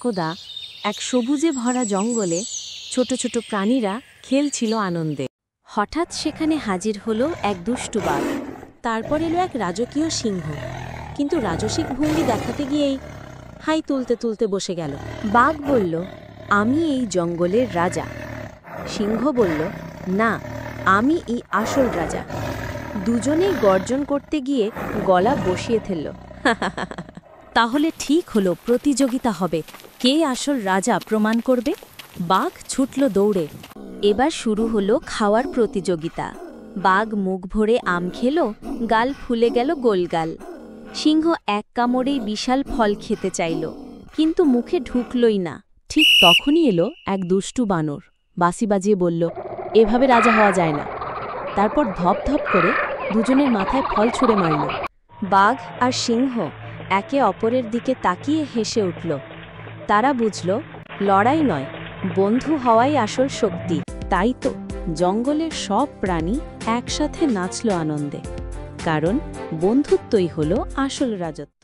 একদা এক সবুজে ভরা জঙ্গলে ছোট ছোট প্রাণীরা খেলছিল আনন্দে। হঠাৎ সেখানে হাজির হলো এক দুষ্টু বাঘ। তারপর এলো এক রাজকীয় সিংহ, কিন্তু রাজসিক ভঙ্গি দেখাতে গিয়েই হাই তুলতে তুলতে বসে গেল। বাঘ বলল, আমি এই জঙ্গলের রাজা। সিংহ বলল, না, আমি এই আসল রাজা। দুজনেই গর্জন করতে গিয়ে গলা বসিয়ে ফেলল। তাহলে ঠিক হলো, প্রতিযোগিতা হবে, কে আসল রাজা প্রমাণ করবে। বাঘ ছুটল দৌড়ে। এবার শুরু হলো খাওয়ার প্রতিযোগিতা। বাঘ মুখ ভরে আম খেল, গাল ফুলে গেল গোলগাল। সিংহ এক কামড়েই বিশাল ফল খেতে চাইল, কিন্তু মুখে ঢুকলই না। ঠিক তখনই এলো এক দুষ্টু বানর, বাঁশি বাজিয়ে বলল, এভাবে রাজা হওয়া যায় না। তারপর ধপ ধপ করে দুজনের মাথায় ফল ছুঁড়ে মারল। বাঘ আর সিংহ একে অপরের দিকে তাকিয়ে হেসে উঠল। তারা বুঝল, লড়াই নয়, বন্ধু হওয়াই আসল শক্তি। তাই তো জঙ্গলের সব প্রাণী একসাথে নাচল আনন্দে, কারণ বন্ধুত্বই হলো আসল রাজত্ব।